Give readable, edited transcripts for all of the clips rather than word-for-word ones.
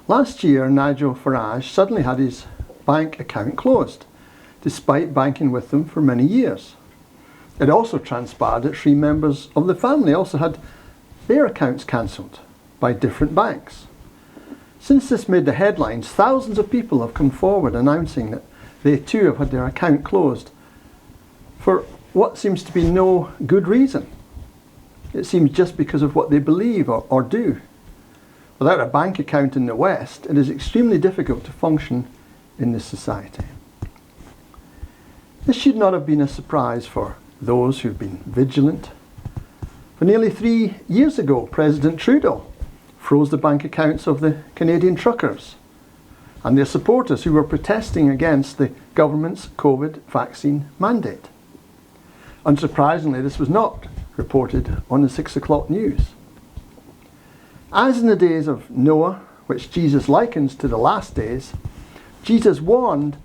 Last year, Nigel Farage suddenly had his bank account closed, despite banking with them for many years. It also transpired that 3 members of the family also had their accounts cancelled by different banks. Since this made the headlines, thousands of people have come forward announcing that they too have had their account closed for what seems to be no good reason. It seems just because of what they believe or do. Without a bank account in the West, it is extremely difficult to function in this society. This should not have been a surprise for those who've been vigilant. For nearly 3 years ago, President Trudeau froze the bank accounts of the Canadian truckers and their supporters who were protesting against the government's COVID vaccine mandate. Unsurprisingly, this was not reported on the 6 o'clock news. As in the days of Noah, which Jesus likens to the last days, Jesus warned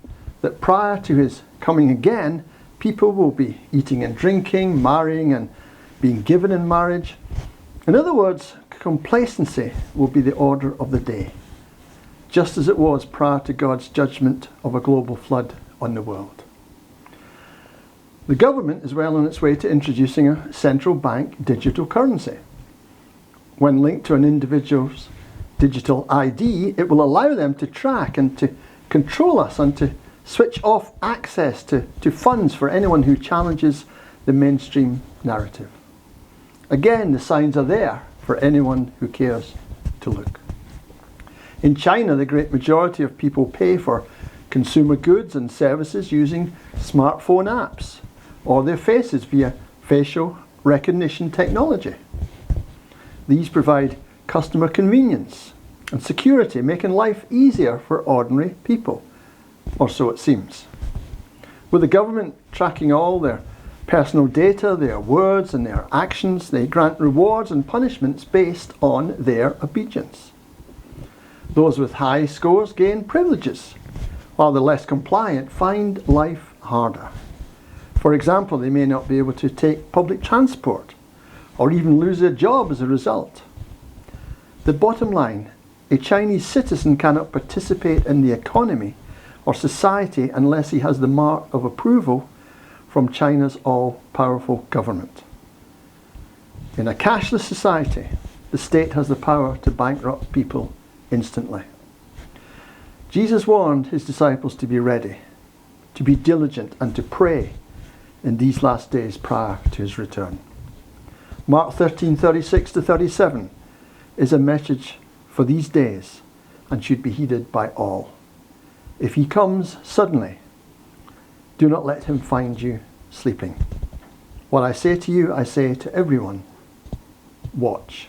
that prior to his coming again, people will be eating and drinking, marrying and being given in marriage. In other words, complacency will be the order of the day, just as it was prior to God's judgment of a global flood on the world. The government is well on its way to introducing a central bank digital currency. When linked to an individual's digital ID, it will allow them to track and to control us and to switch off access to funds for anyone who challenges the mainstream narrative. Again, the signs are there for anyone who cares to look. In China, the great majority of people pay for consumer goods and services using smartphone apps or their faces via facial recognition technology. These provide customer convenience and security, making life easier for ordinary people, or so it seems. With the government tracking all their personal data, their words and their actions, they grant rewards and punishments based on their obedience. Those with high scores gain privileges, while the less compliant find life harder. For example, they may not be able to take public transport or even lose their job as a result. The bottom line, a Chinese citizen cannot participate in the economy or society unless he has the mark of approval from China's all-powerful government. In a cashless society, the state has the power to bankrupt people instantly. Jesus warned his disciples to be ready, to be diligent and to pray in these last days prior to his return. Mark 13:36-37 is a message for these days and should be heeded by all. If he comes suddenly, do not let him find you sleeping. What I say to you, I say to everyone, watch.